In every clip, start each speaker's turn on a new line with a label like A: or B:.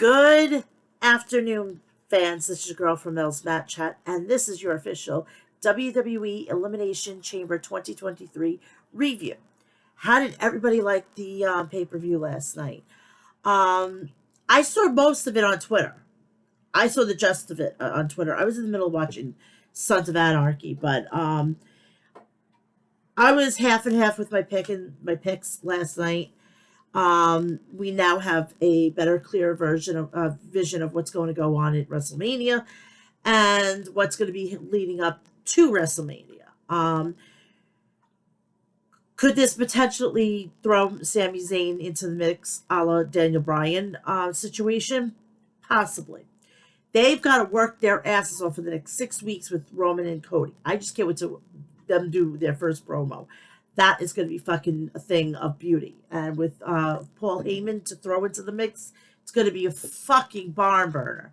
A: Good afternoon, fans. This is your girl from Mel'S Mat Chat, and this is your official WWE Elimination Chamber 2023 review. How did everybody like the pay-per-view last night? I saw most of it on Twitter. I saw the gist of it on Twitter. I was in the middle of watching Sons of Anarchy, but I was half and half with my picks last night. We now have a better, clearer vision of what's going to go on at WrestleMania and what's going to be leading up to WrestleMania. Could this potentially throw Sami Zayn into the mix, a la Daniel Bryan situation? Possibly. They've got to work their asses off for the next 6 weeks with Roman and Cody. I just can't wait to them do their first promo. That is going to be fucking a thing of beauty. And with Paul Heyman to throw into the mix, it's going to be a fucking barn burner.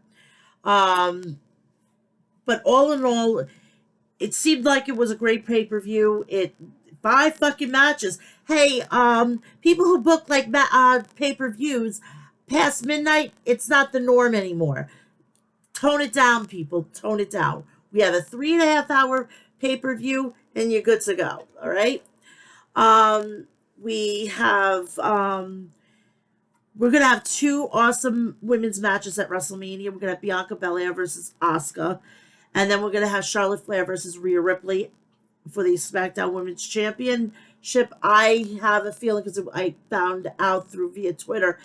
A: But all in all, it seemed like it was a great pay-per-view. 5 fucking matches. Hey, people who book like pay-per-views past midnight, it's not the norm anymore. Tone it down, people. Tone it down. We have a 3.5 hour pay-per-view, and you're good to go. All right. We have, we're going to have 2 awesome women's matches at WrestleMania. We're going to have Bianca Belair versus Asuka. And then we're going to have Charlotte Flair versus Rhea Ripley for the SmackDown Women's Championship. I have a feeling, because I found out via Twitter,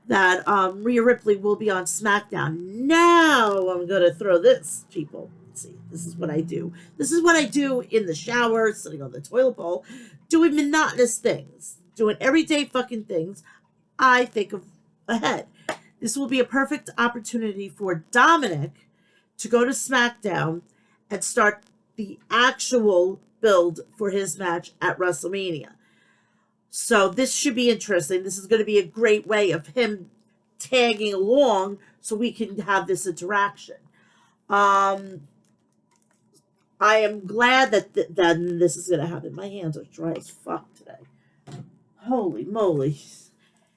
A: that Rhea Ripley will be on SmackDown. Now I'm going to throw this, people. See, this is what I do. This is what I do in the shower, sitting on the toilet bowl, doing monotonous things, doing everyday fucking things. I think of ahead. This will be a perfect opportunity for Dominic to go to SmackDown and start the actual build for his match at WrestleMania. So this should be interesting. This is going to be a great way of him tagging along so we can have this interaction. I am glad that this is going to happen. My hands are dry as fuck today. Holy moly.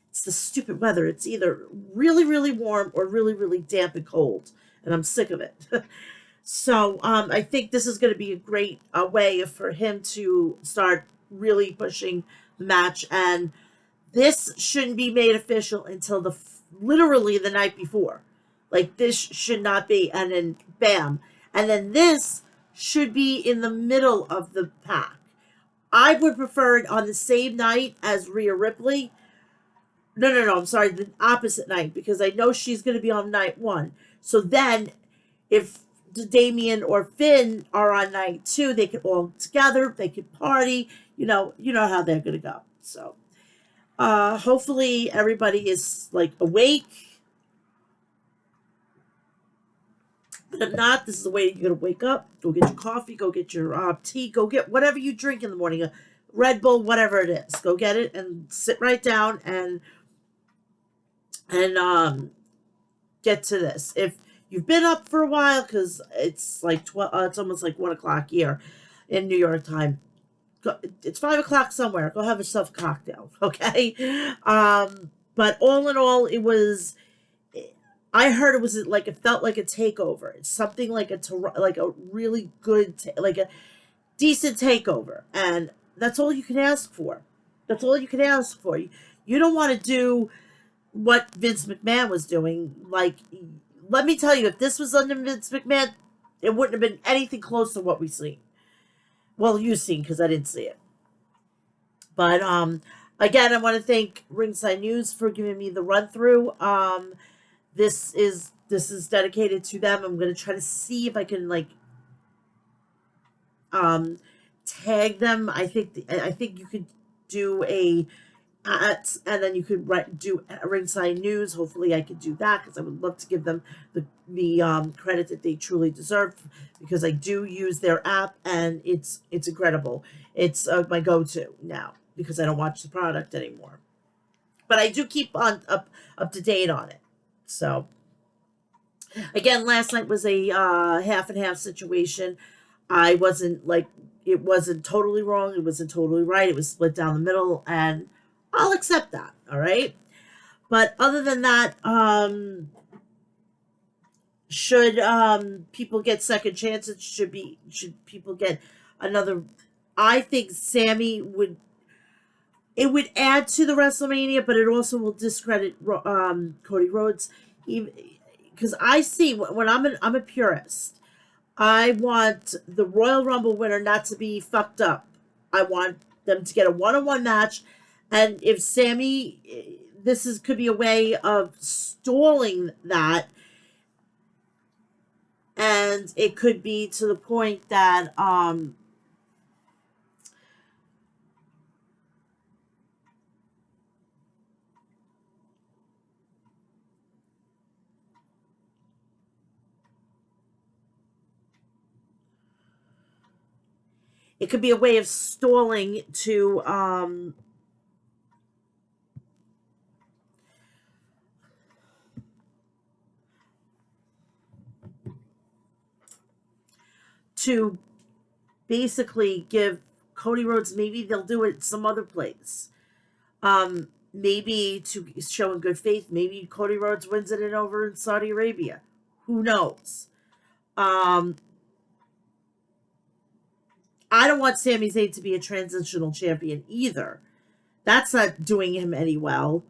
A: It's the stupid weather. It's either really, really warm or really, really damp and cold. And I'm sick of it. So I think this is going to be a great way for him to start really pushing the match. And this shouldn't be made official until literally the night before. Like, this should not be. And then, bam. And then this should be in the middle of the pack. I would prefer it on the same night as Rhea Ripley. No, I'm sorry, the opposite night, because I know she's going to be on night 1. So then, if Damian or Finn are on night 2, they could all together, they could party, you know how they're going to go. So, hopefully everybody is, like, awake. But if not, this is the way you're going to wake up. Go get your coffee. Go get your tea. Go get whatever you drink in the morning. A Red Bull, whatever it is. Go get it and sit right down and get to this. If you've been up for a while, because it's like it's almost like 1 o'clock here in New York time. It's 5 o'clock somewhere. Go have yourself a cocktail, okay? But all in all, it was. I heard it felt like a takeover. It's something like a really good, like a decent takeover. And that's all you can ask for. That's all you can ask for. You don't want to do what Vince McMahon was doing. Like, let me tell you, if this was under Vince McMahon, it wouldn't have been anything close to what we've seen. Well, you've seen, because I didn't see it. But, again, I want to thank Ringside News for giving me the run-through. This is dedicated to them. I'm going to try to see if I can, like, tag them. I think you could do a at, and then you could do Ringside News. Hopefully I could do that, because I would love to give them the credit that they truly deserve, because I do use their app, and it's incredible. It's my go-to now, because I don't watch the product anymore. But I do keep up to date on it. So, again, last night was a half and half situation. It wasn't totally wrong. It wasn't totally right. It was split down the middle, and I'll accept that. All right. But other than that, should people get second chances? Should people get another? I think Sammy would. It would add to the WrestleMania, but it also will discredit Cody Rhodes, even because I see when I'm a purist. I want the Royal Rumble winner not to be fucked up. I want them to get a one-on-one match, and if Sammy, this is could be a way of stalling that, and it could be to the point that it could be a way of stalling to basically give Cody Rhodes, maybe they'll do it some other place. Maybe to show in good faith, maybe Cody Rhodes wins it over in Saudi Arabia. Who knows? Um, I don't want Sami Zayn to be a transitional champion either. That's not doing him any well.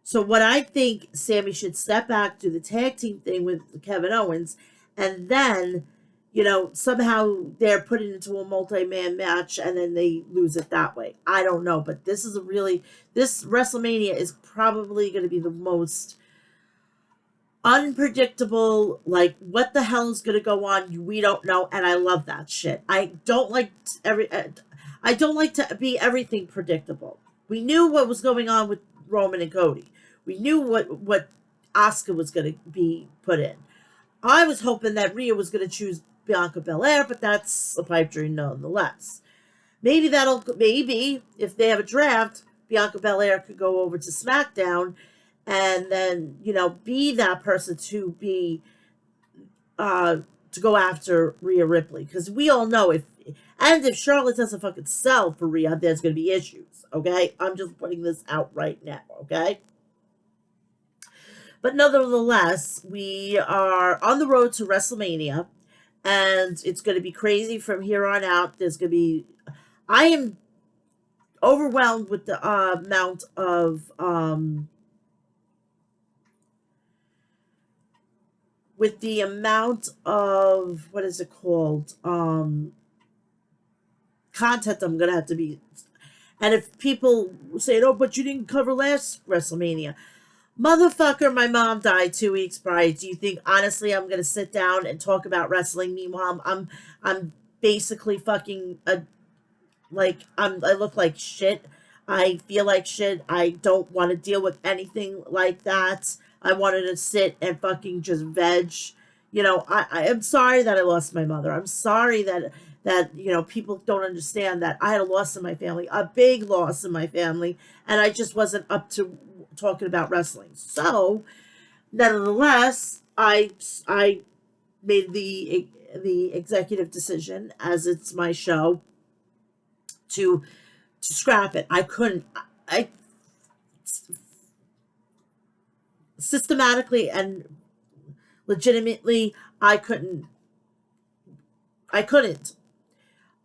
A: So what I think Sammy should step back, do the tag team thing with Kevin Owens, and then, somehow they're put it into a multi-man match and then they lose it that way. I don't know, but this WrestleMania is probably going to be the most unpredictable, like what the hell is going to go on, we don't know, and I love that shit. I don't like to be everything predictable. We knew what was going on with Roman and Cody. We knew what Asuka was going to be put in. I was hoping that Rhea was going to choose Bianca Belair, but that's a pipe dream nonetheless. Maybe if they have a draft, Bianca Belair could go over to SmackDown and then, be that person to to go after Rhea Ripley. Because we all know if Charlotte doesn't fucking sell for Rhea, there's going to be issues, okay? I'm just putting this out right now, okay? But nonetheless, we are on the road to WrestleMania, and it's going to be crazy from here on out. I am overwhelmed with the amount of what is it called, content I'm gonna have to be. And if people say, oh, but you didn't cover last WrestleMania, motherfucker, my mom died 2 weeks prior. Do you think honestly I'm gonna sit down and talk about wrestling? Meanwhile, I'm basically fucking I look like shit. I feel like shit. I don't want to deal with anything like that. I wanted to sit and fucking just veg. I am sorry that I lost my mother. I'm sorry that people don't understand that I had a loss in my family, a big loss in my family, and I just wasn't up to talking about wrestling. So, nevertheless, I made the executive decision, as it's my show, to scrap it. I couldn't. I systematically and legitimately, I couldn't. I couldn't.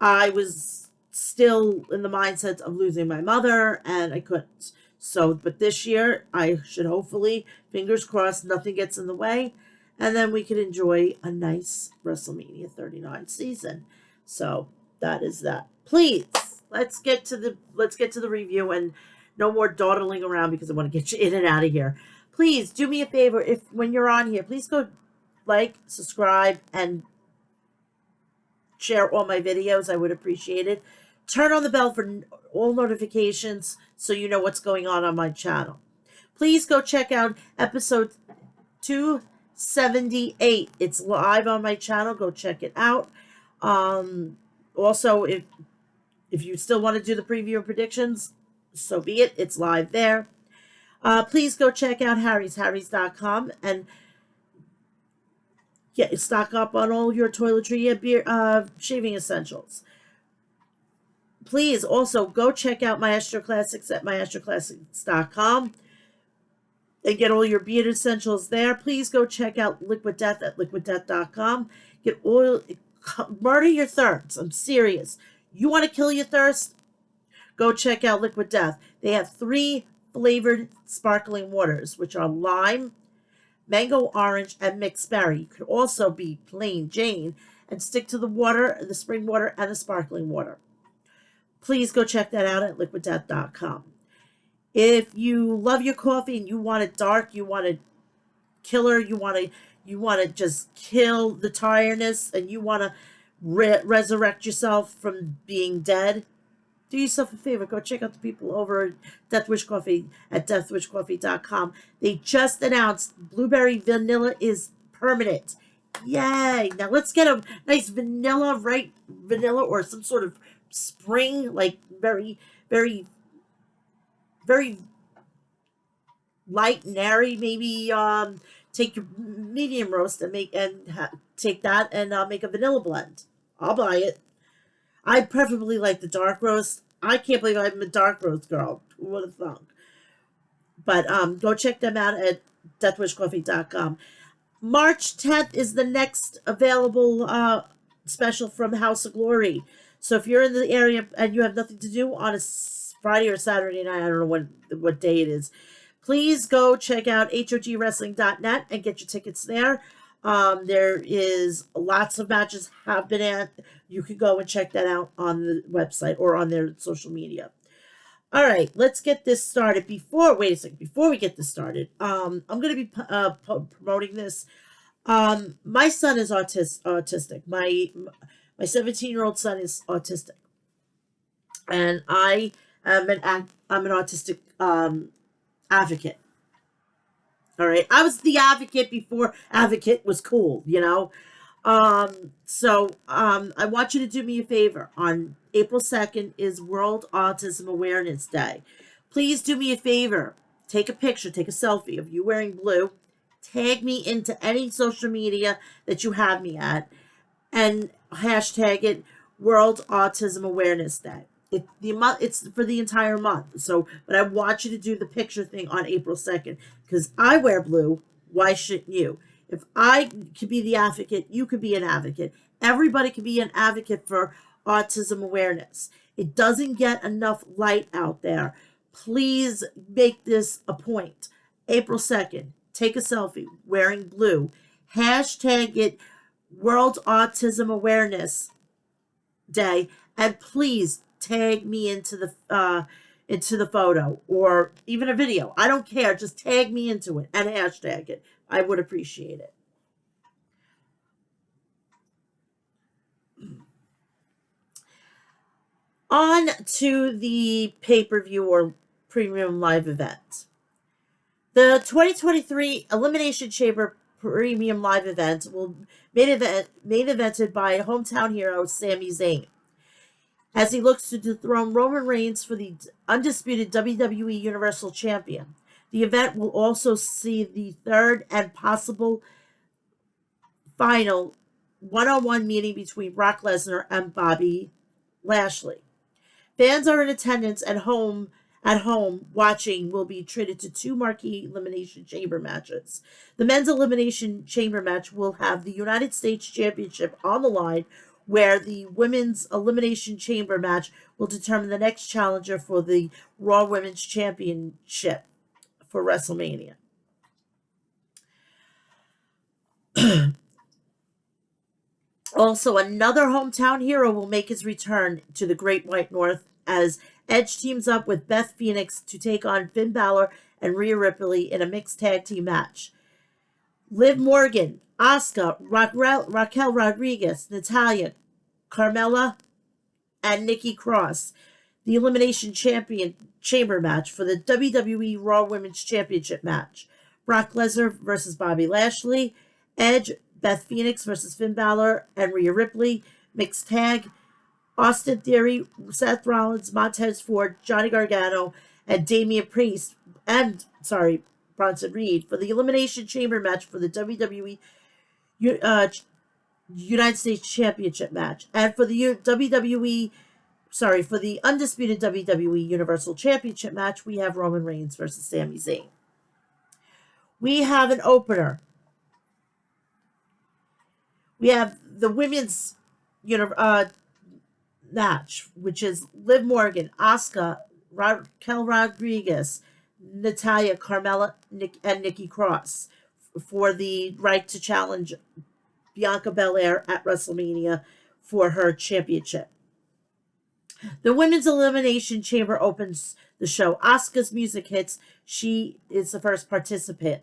A: I was still in the mindset of losing my mother, and I couldn't. So, but this year, I should hopefully, fingers crossed, nothing gets in the way, and then we can enjoy a nice WrestleMania 39 season. So that is that. Please, let's get to the review, and no more dawdling around because I want to get you in and out of here. Please do me a favor, if when you're on here, please go like, subscribe, and share all my videos. I would appreciate it. Turn on the bell for all notifications so you know what's going on my channel. Please go check out episode 278. It's live on my channel. Go check it out. Also, if you still want to do the preview and predictions, so be it. It's live there. Please go check out harrys.com and stock up on all your toiletry and beer, shaving essentials. Please also go check out Maestro Classics at maestroclassics.com. and get all your beard essentials there. Please go check out Liquid Death at liquiddeath.com. Get oil, murder your thirst. I'm serious. You want to kill your thirst? Go check out Liquid Death. They have 3 flavored sparkling waters, which are lime, mango orange, and mixed berry. You could also be plain Jane and stick to the water, the spring water, and the sparkling water. Please go check that out at liquiddeath.com. If you love your coffee and you want it dark, you want a killer, you want to just kill the tiredness, and you want to resurrect yourself from being dead, do yourself a favor. Go check out the people over at Death Wish Coffee at deathwishcoffee.com. They just announced blueberry vanilla is permanent. Yay! Now let's get a nice vanilla or some sort of spring, like very, very, very light and airy. Maybe take your medium roast and take that and make a vanilla blend. I'll buy it. I preferably like the dark roast. I can't believe I'm a dark roast girl. Who would have thunk? But go check them out at deathwishcoffee.com. March 10th is the next available special from House of Glory. So if you're in the area and you have nothing to do on a Friday or Saturday night, I don't know what day it is, please go check out hogwrestling.net and get your tickets there. There is lots of matches have been at. You can go and check that out on the website or on their social media. All right, let's get this started. Before we get this started, I'm going to be promoting this. My son is autistic. My 17-year-old son is autistic, and I'm an autistic advocate. All right, I was the advocate before advocate was cool, you know. So I want you to do me a favor. On April 2nd is World Autism Awareness Day. Please do me a favor. Take a picture, take a selfie of you wearing blue. Tag me into any social media that you have me at, and hashtag it World Autism Awareness Day. It's for the entire month. So, but I want you to do the picture thing on April 2nd because I wear blue. Why shouldn't you? If I could be the advocate, you could be an advocate. Everybody can be an advocate for autism awareness. It doesn't get enough light out there. Please make this a point. April 2nd, take a selfie wearing blue. Hashtag it World Autism Awareness Day. And please tag me into the photo or even a video. I don't care. Just tag me into it and hashtag it. I would appreciate it. On to the pay-per-view or premium live event. The 2023 Elimination Chamber premium live event will main evented by hometown hero Sami Zayn, as he looks to dethrone Roman Reigns for the undisputed WWE Universal Champion. The event will also see the third and possible final one-on-one meeting between Brock Lesnar and Bobby Lashley. Fans are in attendance at home watching will be treated to 2 marquee Elimination Chamber matches. The men's Elimination Chamber match will have the United States Championship on the line, where the women's Elimination Chamber match will determine the next challenger for the Raw Women's Championship for WrestleMania. Also, another hometown hero will make his return to the Great White North as Edge teams up with Beth Phoenix to take on Finn Balor and Rhea Ripley in a mixed tag team match. Liv Morgan, Asuka, Raquel Rodriguez, Natalya, Carmella, and Nikki Cross, the Elimination Chamber match for the WWE Raw Women's Championship match. Brock Lesnar versus Bobby Lashley, Edge, Beth Phoenix versus Finn Balor and Rhea Ripley, mixed tag, Austin Theory, Seth Rollins, Montez Ford, Johnny Gargano, and Damian Priest, Bronson Reed for the Elimination Chamber match for the WWE United States Championship match. And for the for the undisputed WWE Universal Championship match, we have Roman Reigns versus Sami Zayn. we have an opener. We have the women's match, which is Liv Morgan, Asuka, Raquel Rodriguez, Natalya, Carmella, and Nikki Cross for the right to challenge Bianca Belair at WrestleMania for her championship. The Women's Elimination Chamber opens the show. Asuka's music hits. She is the first participant.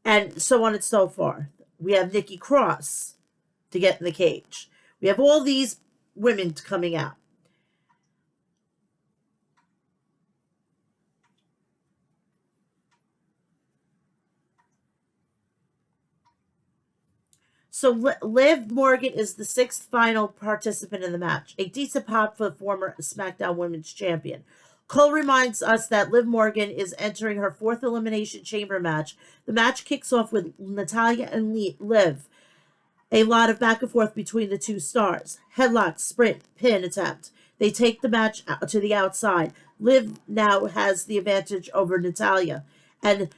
A: And so on and so forth. We have Nikki Cross to get in the cage. We have all these women coming out. So Liv Morgan is the sixth final participant in the match. A decent pop for the former SmackDown Women's Champion. Cole reminds us that Liv Morgan is entering her fourth Elimination Chamber match. The match kicks off with Natalya and Liv. A lot of back and forth between the two stars. Headlock, sprint, pin attempt. They take the match to the outside. Liv now has the advantage over Natalya and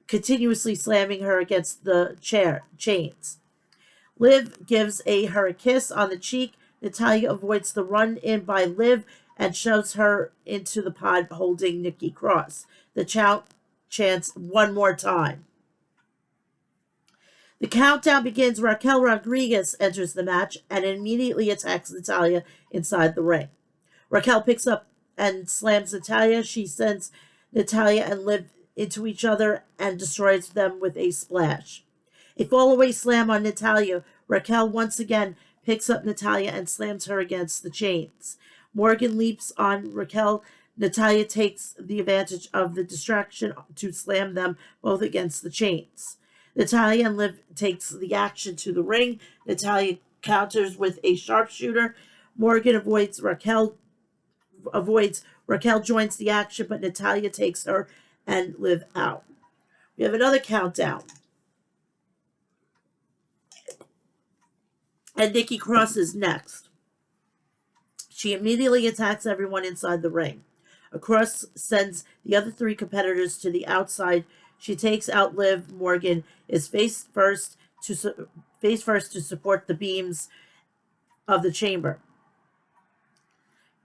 A: continuously slamming her against the chains. Liv gives her a kiss on the cheek. Natalya avoids the run-in by Liv and shoves her into the pod holding Nikki Cross. The chants one more time. The countdown begins. Raquel Rodriguez enters the match and immediately attacks Natalya inside the ring. Raquel picks up and slams Natalya. She sends Natalya and Liv into each other and destroys them with a splash. A fallaway slam on Natalya. Raquel once again picks up Natalya and slams her against the chains. Morgan leaps on Raquel. Natalya takes the advantage of the distraction to slam them both against the chains. Natalya and Liv takes the action to the ring. Natalya counters with a sharpshooter. Morgan avoids Raquel. Raquel joins the action, but Natalya takes her and Liv out. We have another countdown. And Nikki Cross is next. She immediately attacks everyone inside the ring. Cross sends the other three competitors to the outside. She takes out Liv. Morgan is face first to support the beams of the chamber.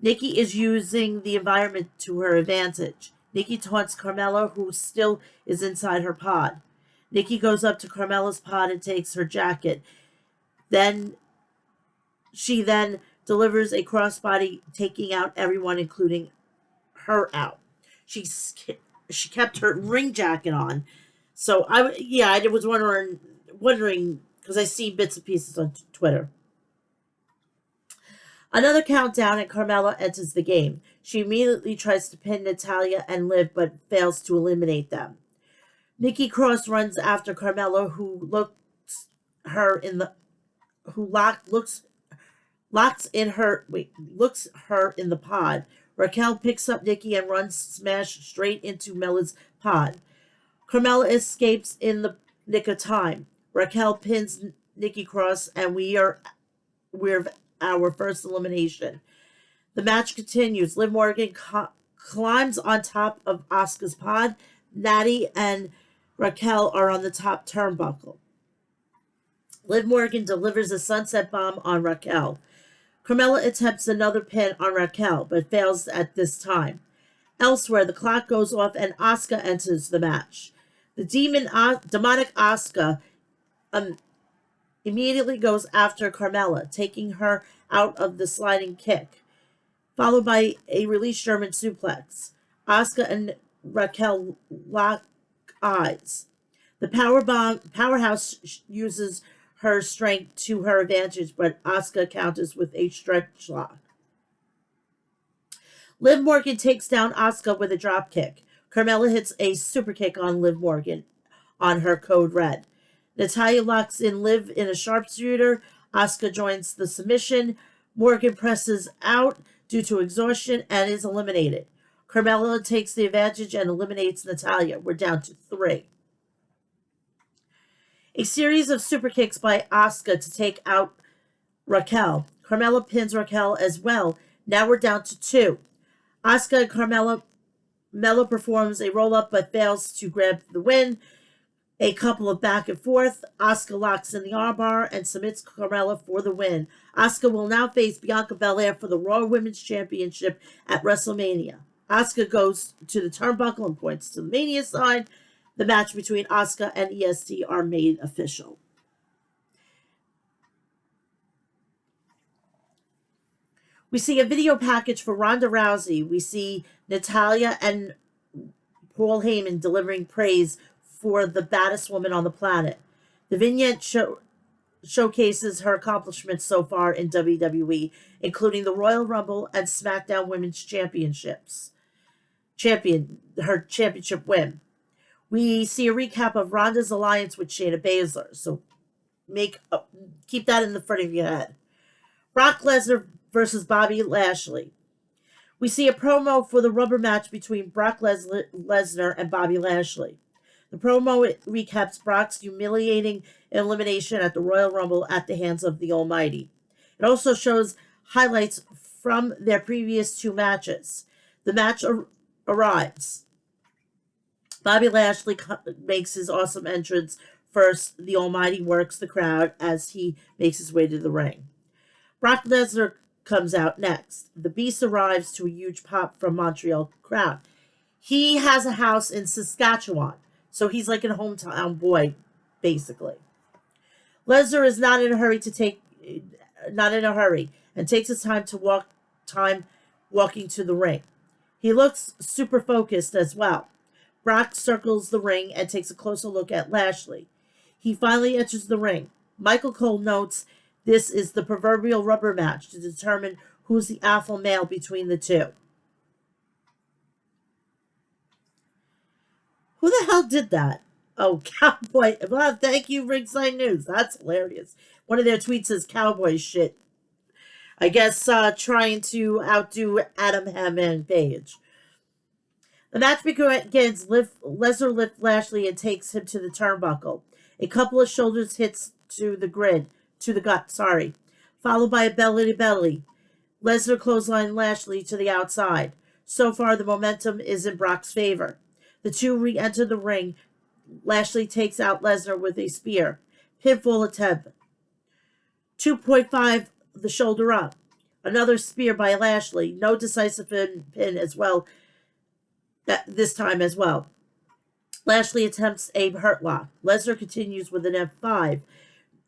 A: Nikki is using the environment to her advantage. Nikki taunts Carmella, who still is inside her pod. Nikki goes up to Carmella's pod and takes her jacket. She then delivers a crossbody, taking out everyone, including her out. She kept her ring jacket on, so I was wondering because I see bits and pieces on Twitter. Another countdown, and Carmella enters the game. She immediately tries to pin Natalya and Liv, but fails to eliminate them. Nikki Cross runs after Carmella, who locks her in the pod. Raquel picks up Nikki and runs smash straight into Mel'S pod. Carmella escapes in the nick of time. Raquel pins Nikki Cross, and we're our first elimination. The match continues. Liv Morgan climbs on top of Asuka's pod. Natty and Raquel are on the top turnbuckle. Liv Morgan delivers a sunset bomb on Raquel. Carmella attempts another pin on Raquel, but fails at this time. Elsewhere, the clock goes off and Asuka enters the match. The demonic Asuka immediately goes after Carmella, taking her out of the sliding kick, followed by a release German suplex. Asuka and Raquel lock eyes. The powerhouse uses her strength to her advantage, but Asuka counters with a stretch lock. Liv Morgan takes down Asuka with a drop kick. Carmella hits a super kick on Liv Morgan on her code red. Natalya locks in Liv in a sharpshooter. Asuka joins the submission. Morgan presses out due to exhaustion and is eliminated. Carmella takes the advantage and eliminates Natalya. We're down to 3. A series of super kicks by Asuka to take out Raquel. Carmella pins Raquel as well. Now we're down to 2. Asuka and Carmella performs a roll-up but fails to grab the win. A couple of back and forth. Asuka locks in the armbar and submits Carmella for the win. Asuka will now face Bianca Belair for the Raw Women's Championship at WrestleMania. Asuka goes to the turnbuckle and points to the Mania side. The match between Asuka and EST are made official. We see a video package for Ronda Rousey. We see Natalya and Paul Heyman delivering praise for the baddest woman on the planet. The vignette showcases her accomplishments so far in WWE, including the Royal Rumble and SmackDown Women's Championships. Her championship win. We see a recap of Ronda's alliance with Shayna Baszler. So keep that in the front of your head. Brock Lesnar versus Bobby Lashley. We see a promo for the rubber match between Brock Lesnar and Bobby Lashley. The promo recaps Brock's humiliating elimination at the Royal Rumble at the hands of the Almighty. It also shows highlights from their previous two matches. The match arrives. Bobby Lashley makes his awesome entrance first. The Almighty works the crowd as he makes his way to the ring. Brock Lesnar comes out next. The Beast arrives to a huge pop from Montreal crowd. He has a house in Saskatchewan, so he's like a hometown boy, basically. Lesnar is not in a hurry and takes his time walking to the ring. He looks super focused as well. Brock circles the ring and takes a closer look at Lashley. He finally enters the ring. Michael Cole notes this is the proverbial rubber match to determine who's the alpha male between the two. Who the hell did that? Oh, Cowboy. Well, thank you, Ringside News. That's hilarious. One of their tweets says cowboy shit. I guess trying to outdo Adam Hammond Page. The match begins. Lesnar lifts Lashley and takes him to the turnbuckle. A couple of shoulders hits to the gut, followed by a belly to belly. Lesnar clothesline Lashley to the outside. So far, the momentum is in Brock's favor. The two re-enter the ring. Lashley takes out Lesnar with a spear. Pinfall attempt. 2.5, the shoulder up. Another spear by Lashley. No decisive pin as well. This time as well. Lashley attempts a hurt lock. Lesnar continues with an F5.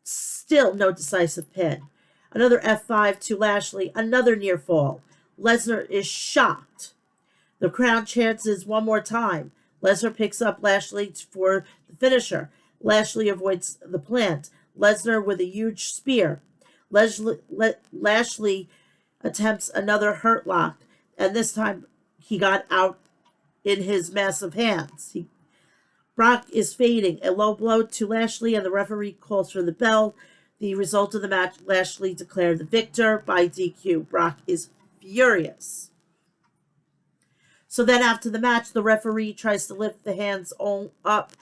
A: Still no decisive pin. Another F5 to Lashley. Another near fall. Lesnar is shocked. The crowd chants one more time. Lesnar picks up Lashley for the finisher. Lashley avoids the plant. Lesnar with a huge spear. Lashley attempts another hurt lock, and this time he got out in his massive hands. Brock is fading. A low blow to Lashley, and the referee calls for the bell. The result of the match, Lashley declared the victor by DQ. Brock is furious. So then after the match, the referee tries to lift the hands up,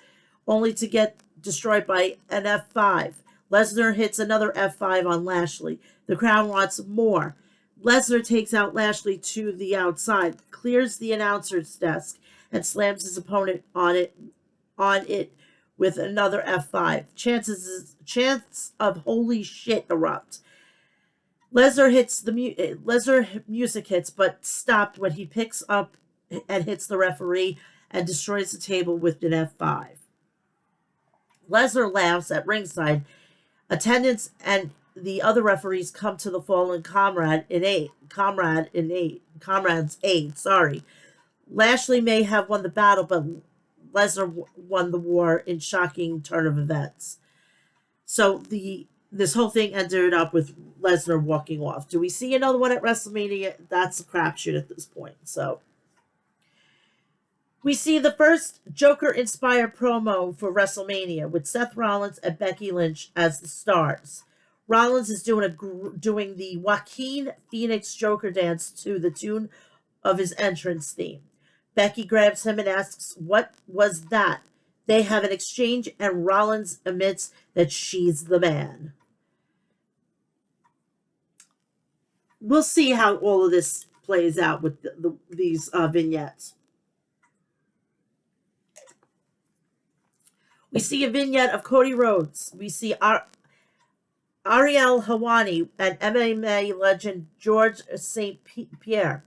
A: only to get destroyed by an F5. Lesnar hits another F5 on Lashley. The crowd wants more. Lesnar takes out Lashley to the outside, clears the announcer's desk, and slams his opponent on it with another F5. Chants of holy shit erupt. Lesnar music hits, but stopped when he picks up and hits the referee and destroys the table with an F5. Lesnar laughs at ringside. Attendants and the other referees come to the fallen comrade's aid. Lashley may have won the battle, but Lesnar won the war in shocking turn of events. So this whole thing ended up with Lesnar walking off. Do we see another one at WrestleMania? That's a crapshoot at this point. So we see the first Joker-inspired promo for WrestleMania with Seth Rollins and Becky Lynch as the stars. Rollins is doing the Joaquin Phoenix Joker dance to the tune of his entrance theme. Becky grabs him and asks, "What was that?" They have an exchange, and Rollins admits that she's the man. We'll see how all of this plays out with these vignettes. We see a vignette of Cody Rhodes. We see Ariel Helwani and MMA legend George St. Pierre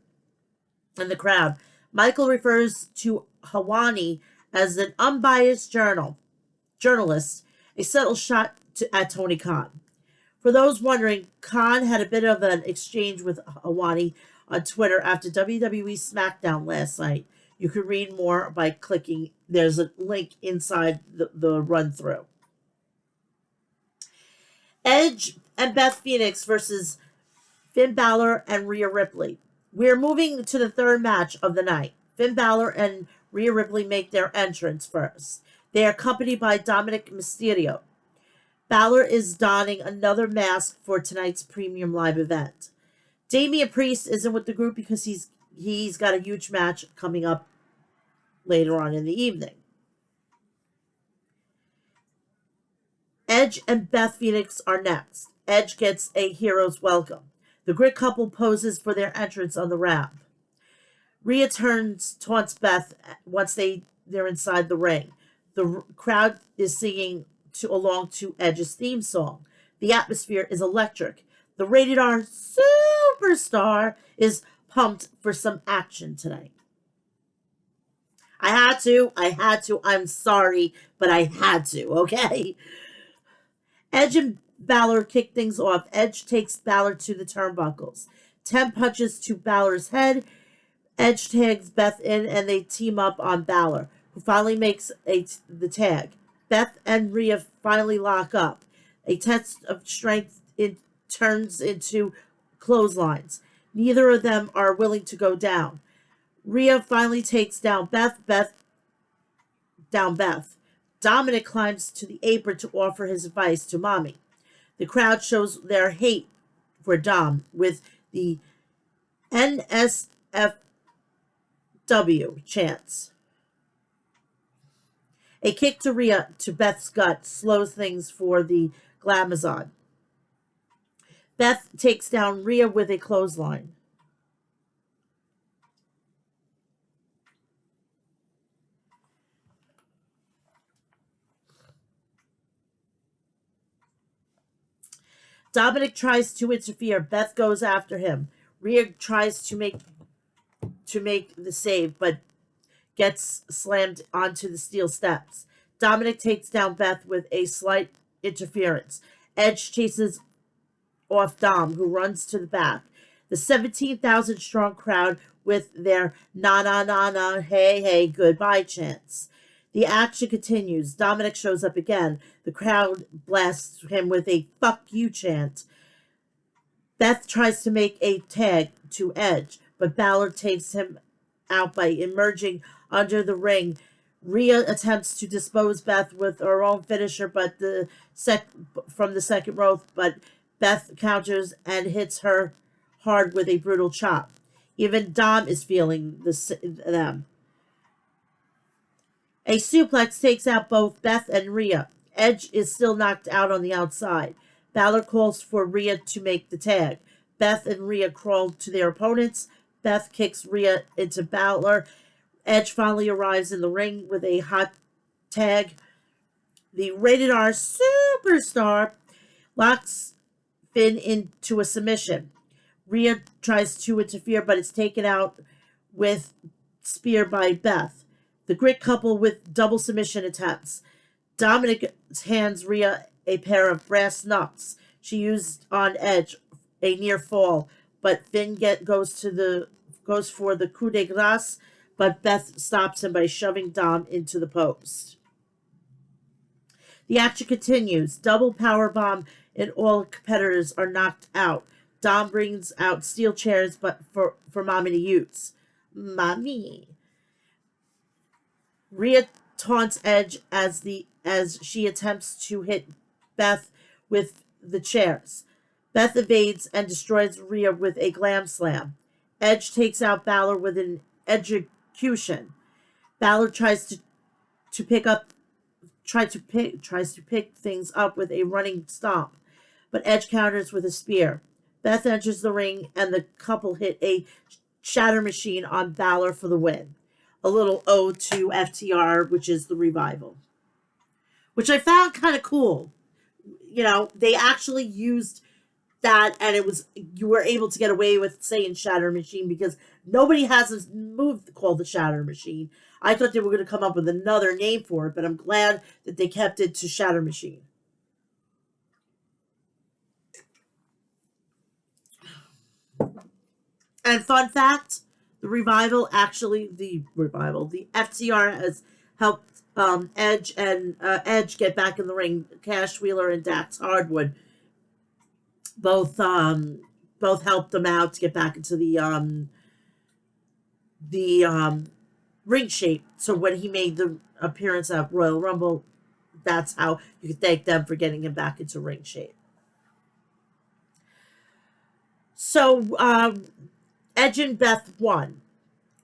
A: in the crowd. Michael refers to Helwani as an unbiased journalist, a subtle shot at Tony Khan. For those wondering, Khan had a bit of an exchange with Helwani on Twitter after WWE SmackDown last night. You can read more by clicking. There's a link inside the run through. Edge and Beth Phoenix versus Finn Balor and Rhea Ripley. We're moving to the third match of the night. Finn Balor and Rhea Ripley make their entrance first. They are accompanied by Dominic Mysterio. Balor is donning another mask for tonight's premium live event. Damian Priest isn't with the group because he's got a huge match coming up later on in the evening. Edge and Beth Phoenix are next. Edge gets a hero's welcome. The Grit couple poses for their entrance on the ramp. Rhea taunts Beth once they're inside the ring. The crowd is singing along to Edge's theme song. The atmosphere is electric. The rated R superstar is pumped for some action tonight. I had to. I'm sorry, but I had to, okay? Edge and Balor kick things off. Edge takes Balor to the turnbuckles. 10 punches to Balor's head. Edge tags Beth in and they team up on Balor, who finally makes the tag. Beth and Rhea finally lock up. A test of strength turns into clotheslines. Neither of them are willing to go down. Rhea finally takes down Beth. Dominic climbs to the apron to offer his advice to Mommy. The crowd shows their hate for Dom with the NSFW chants. A kick to Rhea to Beth's gut slows things for the Glamazon. Beth takes down Rhea with a clothesline. Dominic tries to interfere. Beth goes after him. Rhea tries to make the save, but gets slammed onto the steel steps. Dominic takes down Beth with a slight interference. Edge chases off Dom, who runs to the back. The 17,000 strong crowd with their na na na na hey hey goodbye chants. The action continues. Dominic shows up again. The crowd blasts him with a fuck you chant. Beth tries to make a tag to Edge, but Balor takes him out by emerging under the ring. Rhea attempts to dispose Beth with her own finisher, but from the second rope, but Beth counters and hits her hard with a brutal chop. Even Dom is feeling them. A suplex takes out both Beth and Rhea. Edge is still knocked out on the outside. Balor calls for Rhea to make the tag. Beth and Rhea crawl to their opponents. Beth kicks Rhea into Balor. Edge finally arrives in the ring with a hot tag. The rated R superstar locks Finn into a submission. Rhea tries to interfere, but it's taken out with spear by Beth. The Grit couple with double submission attempts. Dominic hands Rhea a pair of brass knucks she used on Edge, a near fall, but Finn goes for the coup de grace, but Beth stops him by shoving Dom into the post. The action continues. Double power bomb and all competitors are knocked out. Dom brings out steel chairs, but for Mommy to use. Mommy. Rhea taunts Edge as she attempts to hit Beth with the chairs. Beth evades and destroys Rhea with a glam slam. Edge takes out Balor with an execution. Balor tries to pick things up with a running stomp, but Edge counters with a spear. Beth enters the ring and the couple hit a shatter machine on Balor for the win. A little ode to FTR, which is the revival. which I found kind of cool. You know, they actually used that, and you were able to get away with saying Shatter Machine because nobody has a move called the Shatter Machine. I thought they were going to come up with another name for it, but I'm glad that they kept it to Shatter Machine. And fun fact, the FTR has helped Edge get back in the ring. Cash Wheeler and Dax Hardwood both helped them out to get back into the ring shape. So when he made the appearance at Royal Rumble, that's how you could thank them for getting him back into ring shape. So Edge and Beth won.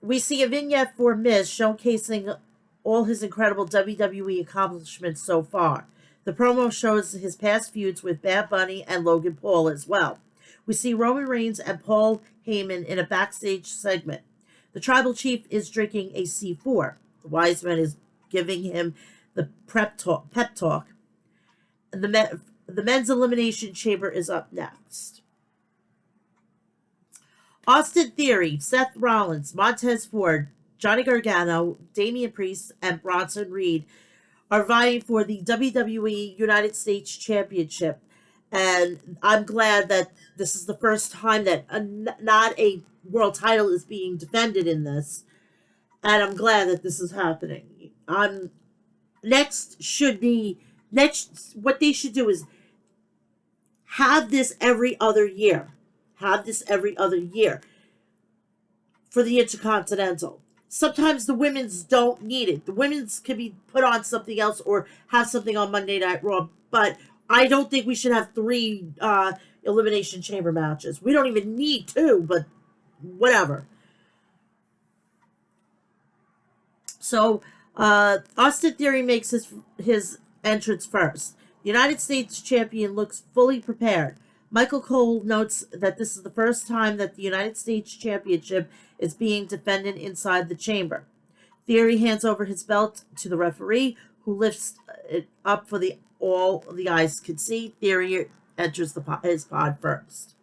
A: We see a vignette for Miz showcasing all his incredible WWE accomplishments so far. The promo shows his past feuds with Bad Bunny and Logan Paul as well. We see Roman Reigns and Paul Heyman in a backstage segment. The tribal chief is drinking a C4. The wise man is giving him the pep talk. And the men's elimination chamber is up next. Austin Theory, Seth Rollins, Montez Ford, Johnny Gargano, Damian Priest, and Bronson Reed are vying for the WWE United States Championship. And I'm glad that this is the first time that not a world title is being defended in this. And I'm glad that this is happening. What they should do is have this every other year. Have this every other year for the Intercontinental. Sometimes the women's don't need it. The women's can be put on something else or have something on Monday Night Raw. But I don't think we should have 3 Elimination Chamber matches. We don't even need 2, but whatever. So Austin Theory makes his entrance first. The United States champion looks fully prepared. Michael Cole notes that this is the first time that the United States Championship is being defended inside the chamber. Theory hands over his belt to the referee, who lifts it up for all the eyes can see. Theory enters his pod first.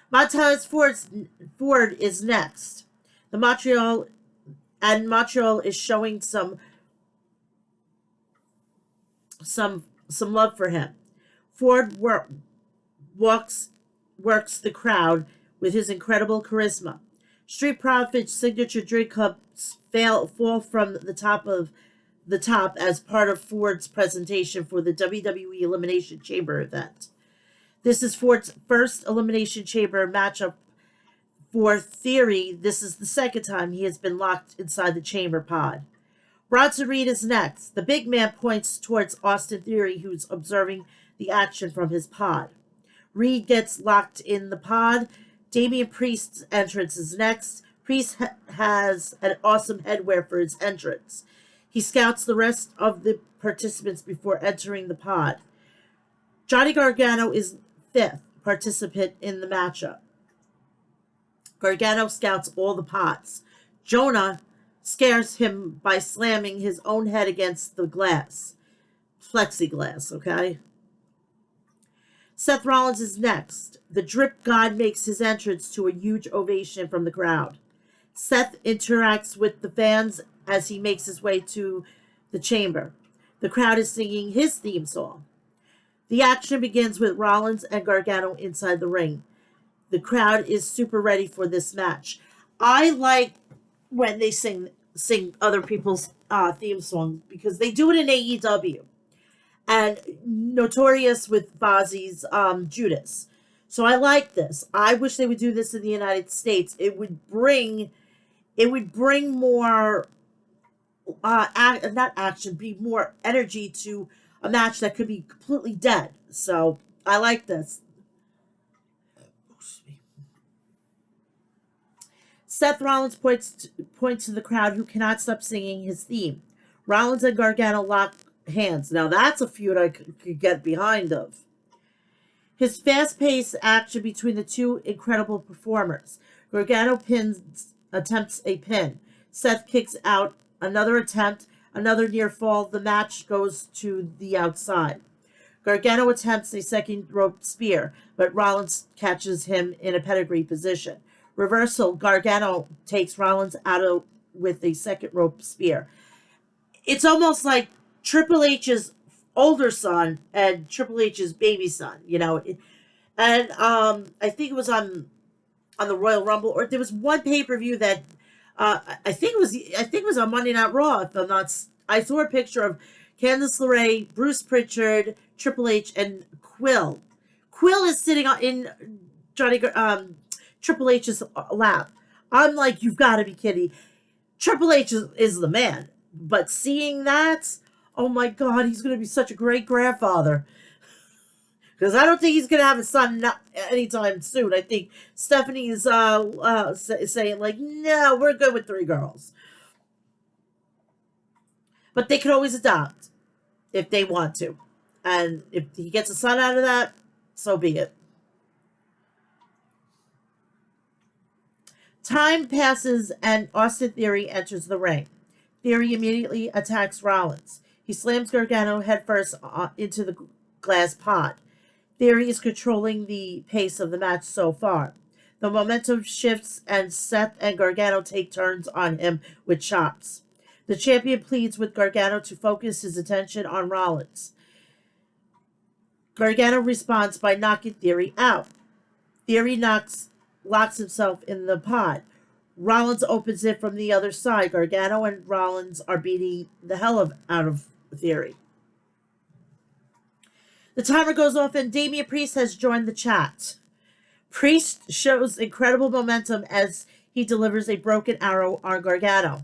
A: Montez Ford is next. Montreal is showing some love for him. Ford works the crowd with his incredible charisma. Street Profits' signature drink cups fall from the top as part of Ford's presentation for the WWE Elimination Chamber event. This is Ford's first Elimination Chamber matchup. For Theory, this is the second time he has been locked inside the chamber pod. Bronson Reed is next. The big man points towards Austin Theory, who's observing the action from his pod. Reed gets locked in the pod. Damian Priest's entrance is next. Priest has an awesome headwear for his entrance. He scouts the rest of the participants before entering the pod. Johnny Gargano is 5th participant in the matchup. Gargano scouts all the pods. Jonah scares him by slamming his own head against the glass. Plexiglass, okay? Seth Rollins is next. The Drip God makes his entrance to a huge ovation from the crowd. Seth interacts with the fans as he makes his way to the chamber. The crowd is singing his theme song. The action begins with Rollins and Gargano inside the ring. The crowd is super ready for this match. I like when they sing other people's theme songs because they do it in AEW. And notorious with Fozzy's Judas. So I like this. I wish they would do this in the United States. It would bring more not action, be more energy to a match that could be completely dead. So I like this. Seth Rollins points to the crowd, who cannot stop singing his theme. Rollins and Gargano lock hands. Now that's a feud I could get behind of. His fast-paced action between the two incredible performers. Gargano attempts a pin. Seth kicks out another attempt, Another near fall. The match goes to the outside. Gargano attempts a second rope spear, but Rollins catches him in a pedigree position. Reversal, Gargano takes Rollins out with a second rope spear. It's almost like Triple H's older son and Triple H's baby son, And I think it was on the Royal Rumble, or there was one pay-per-view that I think it was on Monday Night Raw. If I'm not, I saw a picture of Candice LeRae, Bruce Pritchard, Triple H, and Quill. Quill is sitting in Triple H's lap. I'm like, you've got to be kidding. Triple H is the man. But seeing that, oh my God, he's going to be such a great grandfather. Because I don't think he's going to have a son anytime soon. I think Stephanie is saying, like, no, we're good with 3 girls. But they can always adopt if they want to. And if he gets a son out of that, so be it. Time passes and Austin Theory enters the ring. Theory immediately attacks Rollins. He slams Gargano headfirst into the glass pod. Theory is controlling the pace of the match so far. The momentum shifts and Seth and Gargano take turns on him with chops. The champion pleads with Gargano to focus his attention on Rollins. Gargano responds by knocking Theory out. Theory locks himself in the pod. Rollins opens it from the other side. Gargano and Rollins are beating the hell out of Theory. The timer goes off and Damian Priest has joined the chat. Priest shows incredible momentum as he delivers a broken arrow on Gargano.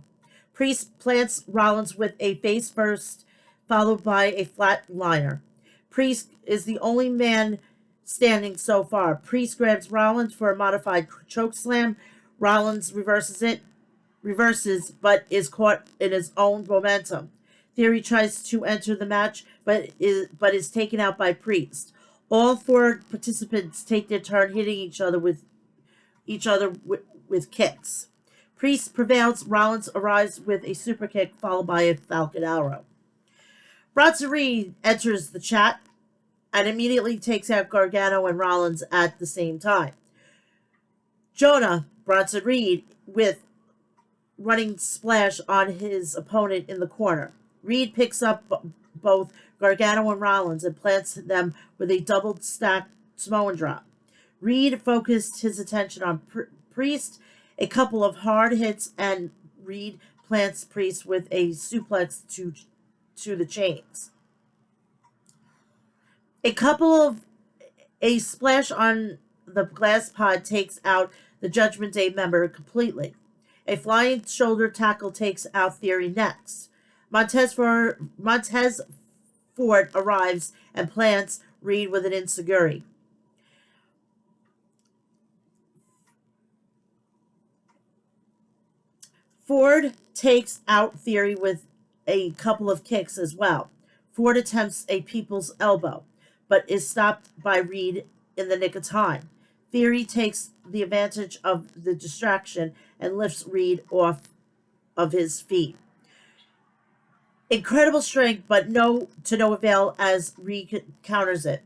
A: Priest plants Rollins with a face first, followed by a flatliner. Priest is the only man standing so far. Priest grabs Rollins for a modified chokeslam. Rollins reverses, but is caught in his own momentum. Theory tries to enter the match, but is taken out by Priest. All 4 participants take their turn hitting each other with kicks. Priest prevails. Rollins arrives with a super kick followed by a Falcon Arrow. Bronson Reed enters the chat and immediately takes out Gargano and Rollins at the same time. Jonah Bronson Reed with running splash on his opponent in the corner. Reed picks up both Gargano and Rollins and plants them with a double stack Samoan drop. Reed focused his attention on Priest, a couple of hard hits, and Reed plants Priest with a suplex to the chains. A splash on the glass pod takes out the Judgment Day member completely. A flying shoulder tackle takes out Theory next. Montez Ford arrives and plants Reed with an enziguri. Ford takes out Theory with a couple of kicks as well. Ford attempts a people's elbow, but is stopped by Reed in the nick of time. Theory takes the advantage of the distraction and lifts Reed off of his feet. Incredible strength, but to no avail as Reed counters it.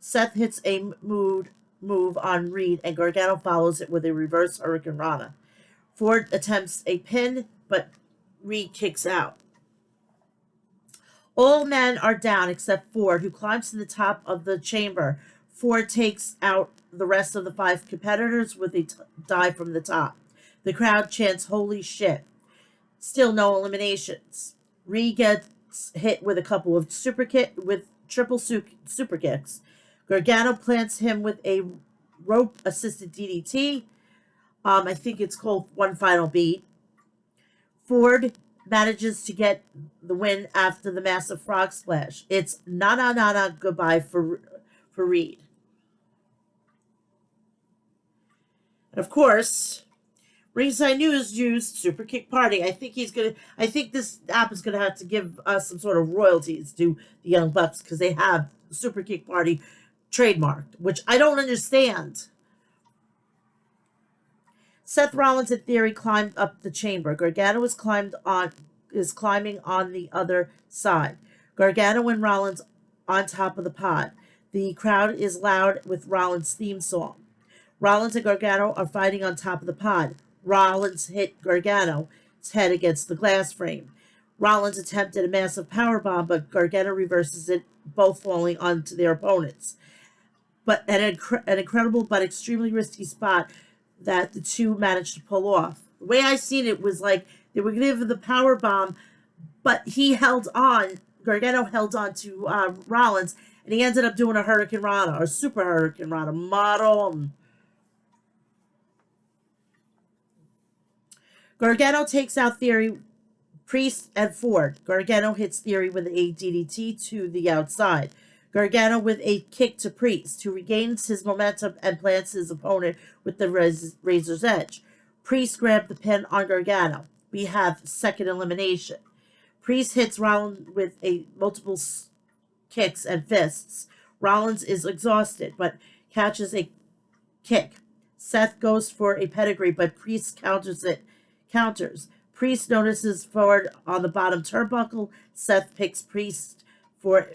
A: Seth hits a move on Reed, and Gargano follows it with a reverse Hurricane Rana. Ford attempts a pin, but Reed kicks out. All men are down except Ford, who climbs to the top of the chamber. Ford takes out the rest of the 5 competitors with a dive from the top. The crowd chants, "Holy shit." Still no eliminations. Reed gets hit with a couple of triple super kicks. Gargano plants him with a rope-assisted DDT. I think it's called One Final Beat. Ford manages to get the win after the massive frog splash. It's na goodbye for Reed. And of course, Ringside News used Super Kick Party. I think this app is gonna have to give us some sort of royalties to the Young Bucks because they have Super Kick Party trademarked, which I don't understand. Seth Rollins and Theory climbed up the chamber. Gargano is is climbing on the other side. Gargano and Rollins on top of the pod. The crowd is loud with Rollins' theme song. Rollins and Gargano are fighting on top of the pod. Rollins hit Gargano's head against the glass frame. Rollins attempted a massive powerbomb, but Gargano reverses it, both falling onto their opponents. But an incredible but extremely risky spot that the two managed to pull off. The way I seen it was like they were going to give the power bomb, but he held on. Gargano held on to Rollins, and he ended up doing a Hurricane Rana, or Super Hurricane Rana model. Gargano takes out Theory, Priest, and Ford. Gargano hits Theory with a DDT to the outside. Gargano with a kick to Priest, who regains his momentum and plants his opponent with the razor's edge. Priest grabbed the pin on Gargano. We have second elimination. Priest hits Rollins with multiple kicks and fists. Rollins is exhausted, but catches a kick. Seth goes for a pedigree, but Priest counters. Priest notices Ford on the bottom turnbuckle. Seth picks Priest for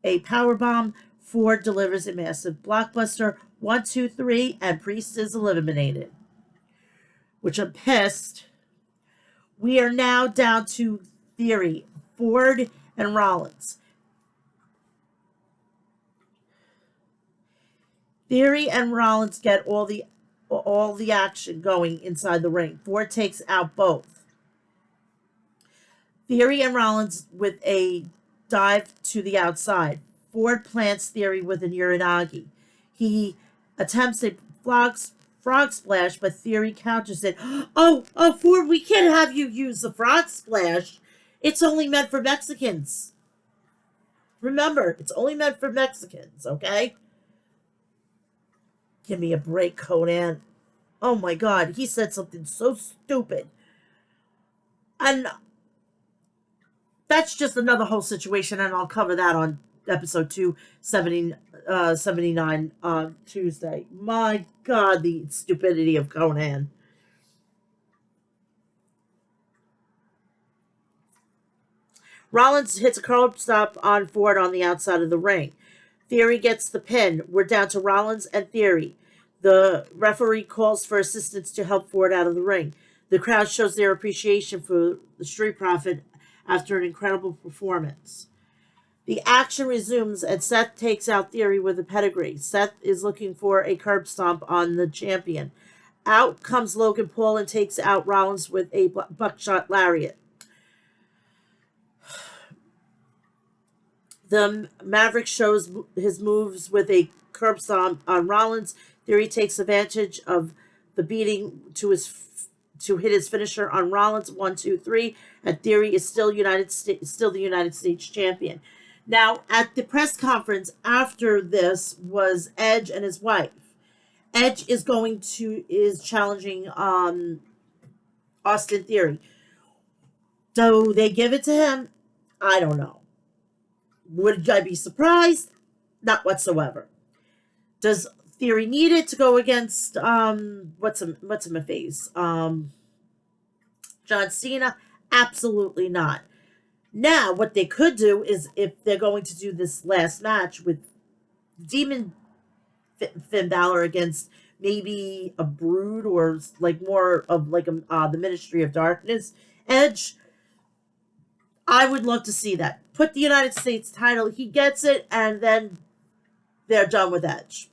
A: a powerbomb. Ford delivers a massive blockbuster. 1, 2, 3, and Priest is eliminated. Which I'm pissed. We are now down to Theory, Ford, and Rollins. Theory and Rollins get all the action going inside the ring. Ford takes out both. Theory and Rollins with a dive to the outside. Ford plants Theory with an Uranagi. He attempts a frog splash, but Theory counters it. Oh, Ford, we can't have you use the frog splash. It's only meant for Mexicans. Remember, it's only meant for Mexicans, okay? Give me a break, Conan. Oh my God, he said something so stupid. And that's just another whole situation, and I'll cover that on episode 279 on Tuesday. My God, the stupidity of Conan. Rollins hits a curb stop on Ford on the outside of the ring. Theory gets the pin. We're down to Rollins and Theory. The referee calls for assistance to help Ford out of the ring. The crowd shows their appreciation for the Street Profit after an incredible performance. The action resumes, and Seth takes out Theory with a pedigree. Seth is looking for a curb stomp on the champion. Out comes Logan Paul and takes out Rollins with a buckshot lariat. The Maverick shows his moves with a curb stomp on Rollins. Theory takes advantage of the beating to hit his finisher on Rollins. 1, 2, 3, and Theory is still the United States champion. Now, at the press conference after this was Edge and his wife. Edge is challenging Austin Theory. Do they give it to him? I don't know. Would I be surprised? Not whatsoever. Does Theory need it to go against what's my face? John Cena? Absolutely not. Now, what they could do is, if they're going to do this last match with Demon Finn Balor against maybe a Brood, or like more of like the Ministry of Darkness Edge, I would love to see that. Put the United States title, he gets it, and then they're done with Edge.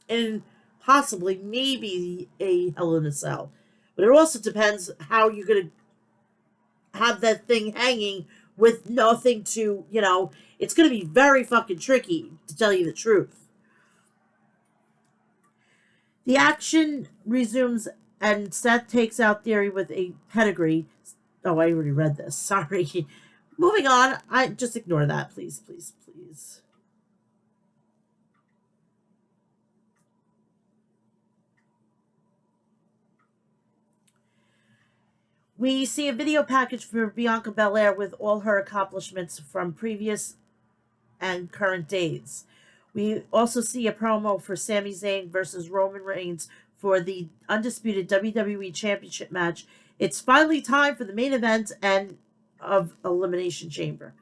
A: And possibly, maybe a Hell in a Cell. But it also depends how you're going to have that thing hanging with nothing to, it's going to be very fucking tricky, to tell you the truth. The action resumes, and Seth takes out Theory with a pedigree. Oh, I already read this. Sorry. Moving on. I just ignore that, please, please, please. We see a video package for Bianca Belair with all her accomplishments from previous and current days. We also see a promo for Sami Zayn versus Roman Reigns for the undisputed WWE Championship match It's finally time for the main event and of Elimination Chamber.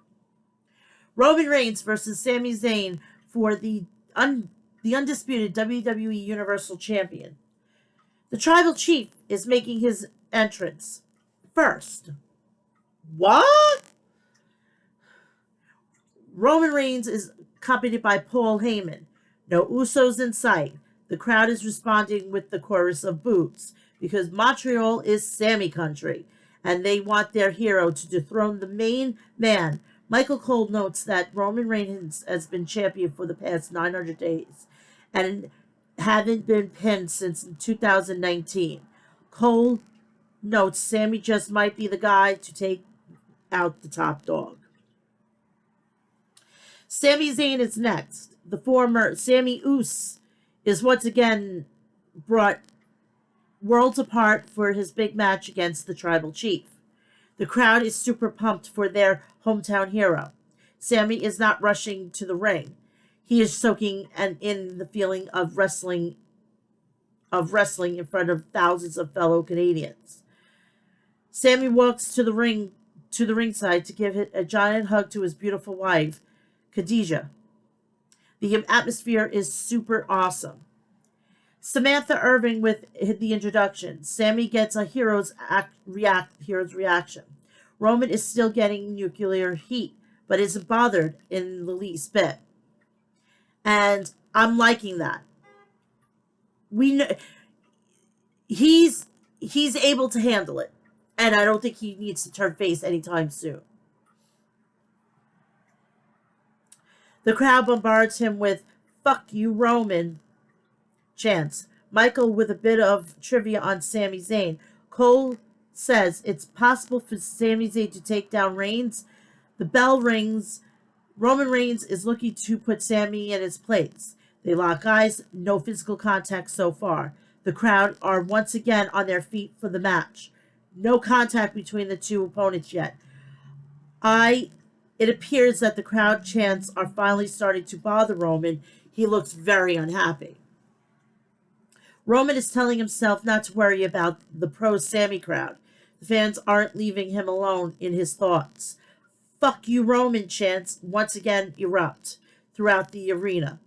A: Roman Reigns versus Sami Zayn for the undisputed WWE Universal Champion. The Tribal Chief is making his entrance first. What? Roman Reigns is accompanied by Paul Heyman. No Usos in sight. The crowd is responding with the chorus of boos because Montreal is Sami country and they want their hero to dethrone the main man. Michael Cole notes that Roman Reigns has been champion for the past 900 days and haven't been pinned since 2019. Cole notes Sami just might be the guy to take out the top dog. Sami Zayn is next. The former Sammy Oos is once again brought worlds apart for his big match against the Tribal Chief. The crowd is super pumped for their hometown hero. Sammy is not rushing to the ring. He is soaking in the feeling of wrestling in front of thousands of fellow Canadians. Sammy walks to the ringside to give a giant hug to his beautiful wife, Khadijah. The atmosphere is super awesome. Samantha Irving with the introduction. Sammy gets a hero's reaction. Roman is still getting nuclear heat, but isn't bothered in the least bit. And I'm liking that. We know he's able to handle it, and I don't think he needs to turn face anytime soon. The crowd bombards him with "Fuck you, Roman" chants. Michael with a bit of trivia on Sami Zayn. Cole says it's possible for Sami Zayn to take down Reigns. The bell rings. Roman Reigns is looking to put Sami in his place. They lock eyes. No physical contact so far. The crowd are once again on their feet for the match. No contact between the two opponents yet. It appears that the crowd chants are finally starting to bother Roman. He looks very unhappy. Roman is telling himself not to worry about the pro-Sami crowd. The fans aren't leaving him alone in his thoughts. "Fuck you, Roman" chants once again erupt throughout the arena.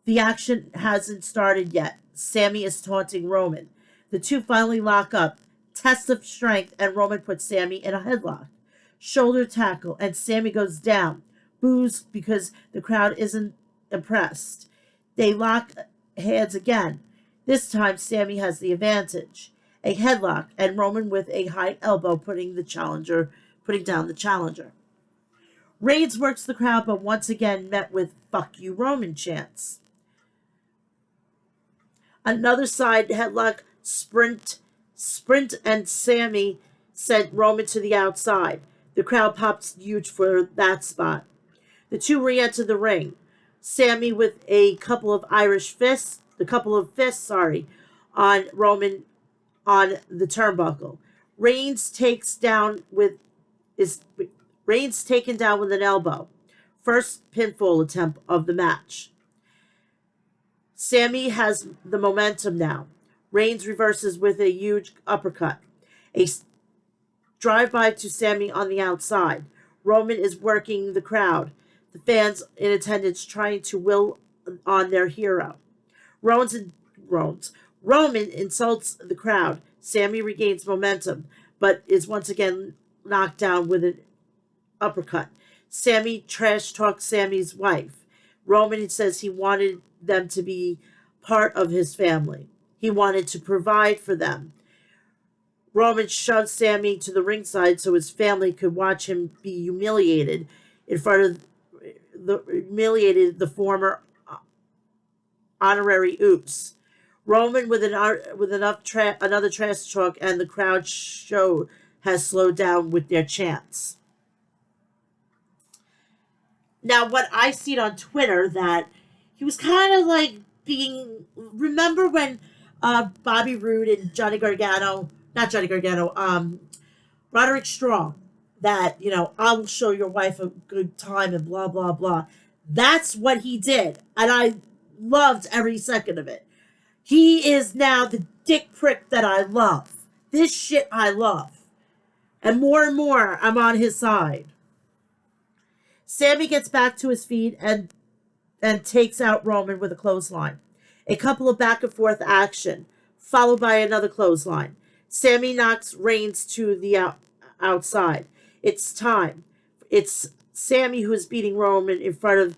A: The action hasn't started yet. Sami is taunting Roman. The two finally lock up. Test of strength, and Roman puts Sami in a headlock. Shoulder tackle, and Sami goes down. Boos because the crowd isn't impressed. They lock hands again. This time, Sami has the advantage. A headlock, and Roman with a high elbow putting down the challenger. Reigns works the crowd, but once again met with "Fuck you, Roman" chants. Another side headlock sprint, and Sami sent Roman to the outside. The crowd pops huge for that spot. The two re-enter the ring. Sami with a couple of fists, on Roman on the turnbuckle. Reigns taken down with an elbow. First pinfall attempt of the match. Sami has the momentum now. Reigns reverses with a huge uppercut. A drive-by to Sami on the outside. Roman is working the crowd. The fans in attendance trying to will on their hero. Roman insults the crowd. Sami regains momentum, but is once again knocked down with an uppercut. Sami trash talks Sami's wife. Roman says he wanted them to be part of his family. He wanted to provide for them. Roman shoves Sami to the ringside so his family could watch him be humiliated in front of the former honorary Oops. Roman with another trash talk, and the crowd show has slowed down with their chants. Now, what I seen on Twitter, that he was kind of like remember when Bobby Roode and Roderick Strong, that, I will show your wife a good time and blah, blah, blah. That's what he did. And I loved every second of it. He is now the dick prick that I love. This shit I love. And more, I'm on his side. Sammy gets back to his feet and takes out Roman with a clothesline. A couple of back and forth action, followed by another clothesline. Sammy knocks Reigns to the outside. It's time. It's Sammy who is beating Roman in front of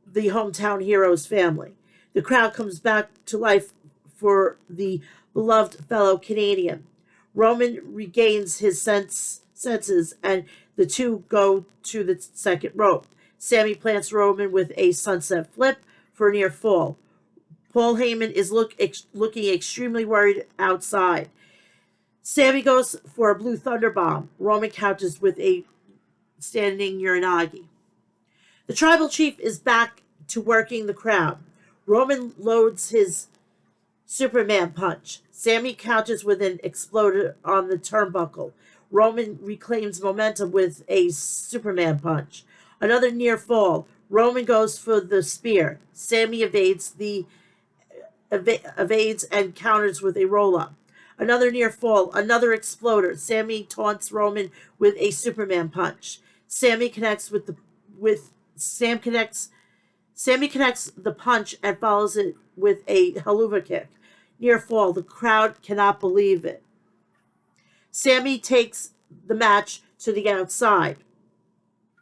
A: the hometown hero's family. The crowd comes back to life for the beloved fellow Canadian. Roman regains his senses, and the two go to the second rope. Sammy plants Roman with a sunset flip for a near fall. Paul Heyman is looking extremely worried outside. Sammy goes for a blue thunder bomb. Roman counters with a standing Uranagi. The tribal chief is back to working the crowd. Roman loads his Superman punch. Sammy counters with an exploder on the turnbuckle. Roman reclaims momentum with a Superman punch. Another near fall. Roman goes for the spear. Sammy evades and counters with a roll-up. Another near fall. Another exploder. Sammy taunts Roman with a Superman punch. Sammy connects Sammy connects the punch and follows it with a haluva kick. Near fall. The crowd cannot believe it. Sammy takes the match to the outside.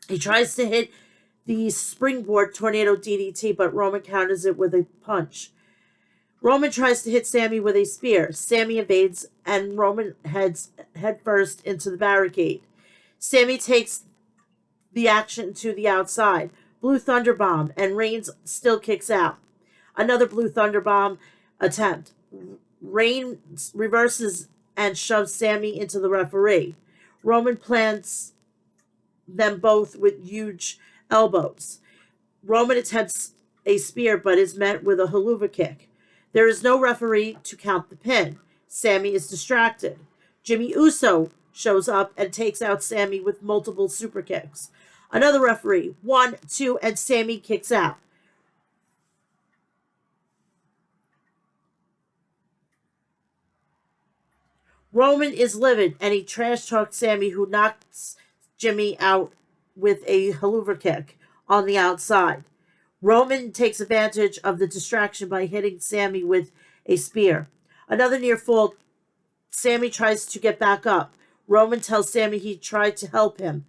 A: He tries to hit the springboard tornado DDT, but Roman counters it with a punch. Roman tries to hit Sammy with a spear. Sammy evades, and Roman heads headfirst into the barricade. Sammy takes the action to the outside. Blue Thunder Bomb, and Reigns still kicks out. Another Blue Thunder Bomb attempt. Reigns reverses and shoves Sammy into the referee. Roman plants them both with huge elbows. Roman attempts a spear but is met with a haluva kick. There is no referee to count the pin. Sammy is distracted. Jimmy Uso shows up and takes out Sammy with multiple super kicks. Another referee. 1, 2, and Sammy kicks out. Roman is livid and he trash talks Sammy, who knocks Jimmy out with a haluva kick on the outside. Roman takes advantage of the distraction by hitting Sammy with a spear. Another near fall. Sammy tries to get back up. Roman tells Sammy he tried to help him.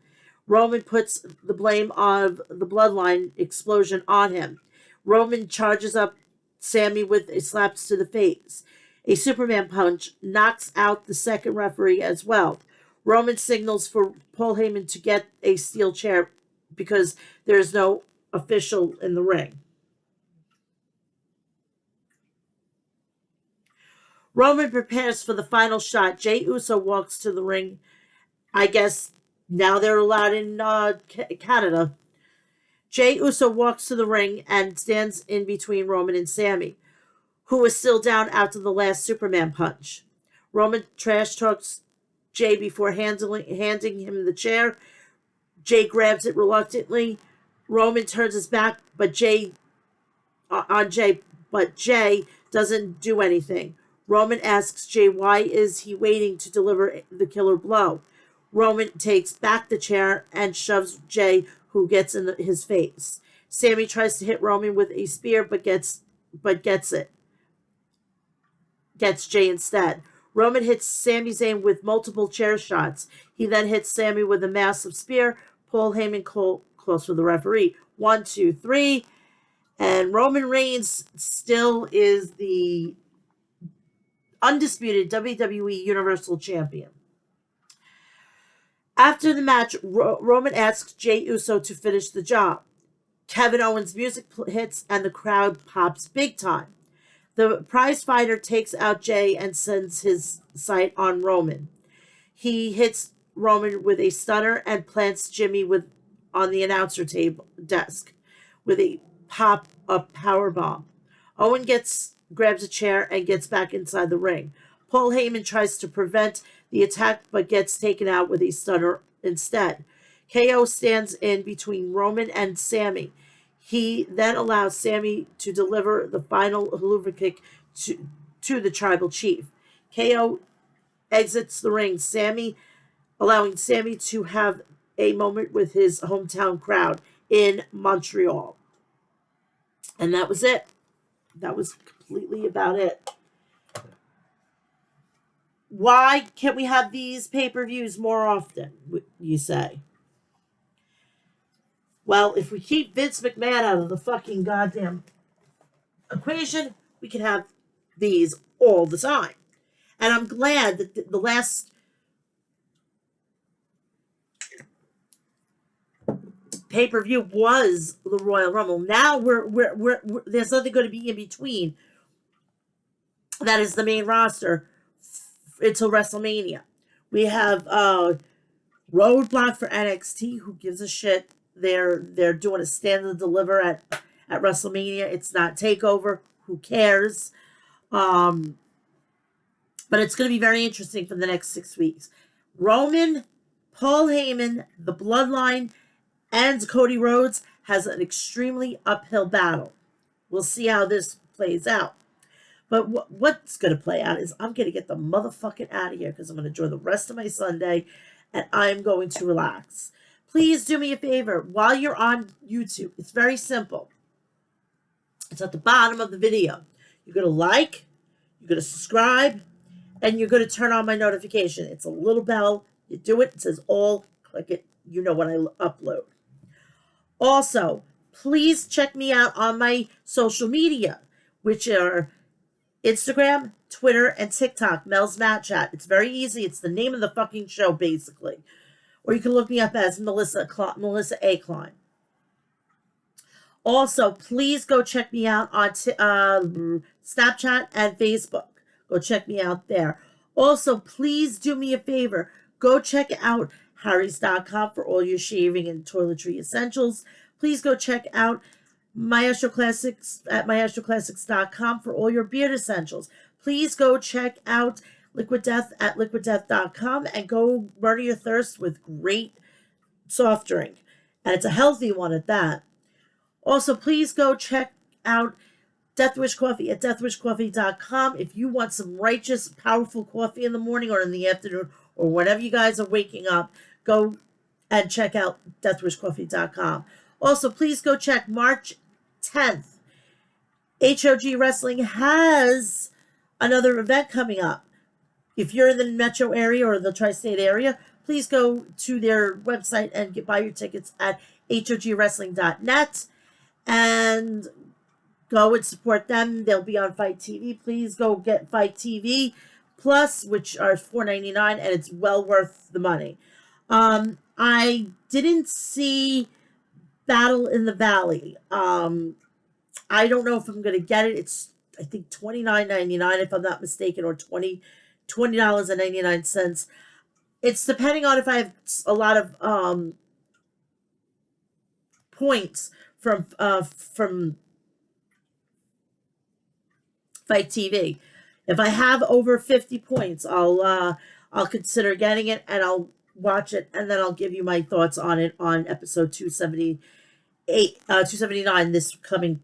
A: Roman puts the blame of the bloodline explosion on him. Roman charges up Sammy with a slaps to the face. A Superman punch knocks out the second referee as well. Roman signals for Paul Heyman to get a steel chair because there is no official in the ring. Roman prepares for the final shot. Jey Uso walks to the ring. I guess now they're allowed in Canada. Jey Uso walks to the ring and stands in between Roman and Sammy, who is still down after the last Superman punch. Roman trash talks Jey before handing him the chair. Jey grabs it reluctantly. Roman turns his back, but Jey doesn't do anything. Roman asks Jey why is he waiting to deliver the killer blow. Roman takes back the chair and shoves Jey, who gets in his face. Sammy tries to hit Roman with a spear, but gets Jey instead. Roman hits Sami Zayn with multiple chair shots. He then hits Sammy with a massive spear. Paul Heyman calls for the referee. 1, 2, 3. And Roman Reigns still is the undisputed WWE Universal Champion. After the match, Roman asks Jey Uso to finish the job. Kevin Owens' music hits and the crowd pops big time. The prize fighter takes out Jey and sends his sight on Roman. He hits Roman with a stunner and plants Jimmy on the announcer table desk with a power bomb. Owen grabs a chair and gets back inside the ring. Paul Heyman tries to prevent the attack but gets taken out with a stunner instead. KO stands in between Roman and Sammy. He then allows Sammy to deliver the final haluva kick to the tribal chief. KO exits the ring, allowing Sammy to have a moment with his hometown crowd in Montreal. And that was it. That was completely about it. Why can't we have these pay-per-views more often, you say? Well, if we keep Vince McMahon out of the fucking goddamn equation, we can have these all the time. And I'm glad that the last pay-per-view was the Royal Rumble. Now we're there's nothing going to be in between. That is the main roster until WrestleMania. We have Roadblock for NXT. Who gives a shit? They're doing a stand and deliver at WrestleMania. It's not Takeover. Who cares? But it's going to be very interesting for the next 6 weeks. Roman, Paul Heyman, the Bloodline, and Cody Rhodes has an extremely uphill battle. We'll see how this plays out. But what's going to play out is I'm going to get the motherfucking out of here because I'm going to enjoy the rest of my Sunday and I'm going to relax. Please do me a favor while you're on YouTube. It's very simple. It's at the bottom of the video. You're going to like, you're going to subscribe, and you're going to turn on my notification. It's a little bell. You do it. It says all. Click it. You know when I upload. Also, please check me out on my social media, which are Instagram, Twitter, and TikTok, Mel's Mat Chat. It's very easy. It's the name of the fucking show, basically. Or you can look me up as Melissa A. Klein. Also, please go check me out on Snapchat and Facebook. Go check me out there. Also, please do me a favor. Go check out Harry's.com for all your shaving and toiletry essentials. Please go check out Maestro Classics at maestroclassics.com for all your beard essentials. Please go check out Liquid Death at liquiddeath.com and go murder your thirst with great soft drink. And it's a healthy one at that. Also, please go check out Death Wish Coffee at deathwishcoffee.com if you want some righteous, powerful coffee in the morning or in the afternoon or whenever you guys are waking up. Go and check out deathwishcoffee.com. Also, please go check March 10th. HOG Wrestling has another event coming up. If you're in the metro area or the tri-state area, please go to their website and buy your tickets at hogwrestling.net and go and support them. They'll be on Fight TV. Please go get Fight TV Plus, which are $4.99, and it's well worth the money. I didn't see Battle in the Valley. I don't know if I'm going to get it. It's, I think, $29.99 if I'm not mistaken, or $20.99. It's depending on if I have a lot of points from Fight TV. If I have over 50 points, I'll consider getting it and I'll watch it, and then I'll give you my thoughts on it on episode 279 this coming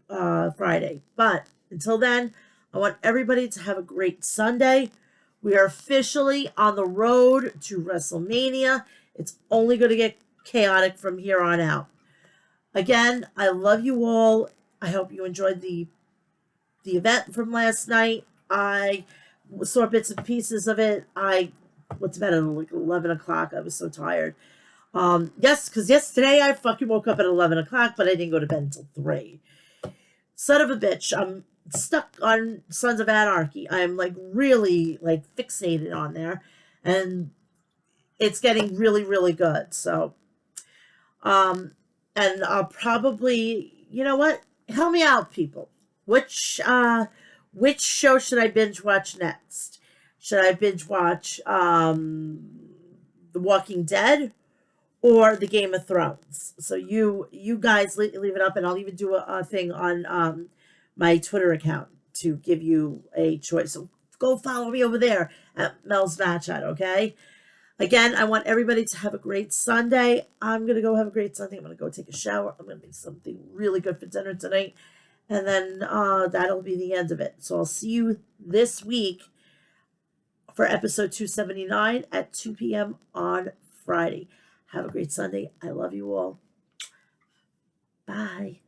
A: Friday. But until then, I want everybody to have a great Sunday. We are officially on the road to WrestleMania. It's only going to get chaotic from here on out. Again, I love you all. I hope you enjoyed the event from last night. I saw bits and pieces of it. I went to bed at like 11 o'clock. I was so tired. Yes, because yesterday I fucking woke up at 11 o'clock, but I didn't go to bed until 3. Son of a bitch. I'm stuck on Sons of Anarchy. I'm like really like fixated on there, and it's getting really, really good. So, and I'll probably, you know what? Help me out, people. Which show should I binge watch next? Should I binge watch The Walking Dead or the Game of Thrones? So you guys leave it up, and I'll even do a thing on my Twitter account to give you a choice. So go follow me over there at Mel's Mat Chat, okay? Again, I want everybody to have a great Sunday. I'm going to go have a great Sunday. I'm going to go take a shower. I'm going to make something really good for dinner tonight. And then that'll be the end of it. So I'll see you this week for episode 279 at 2 p.m. on Friday. Have a great Sunday. I love you all. Bye.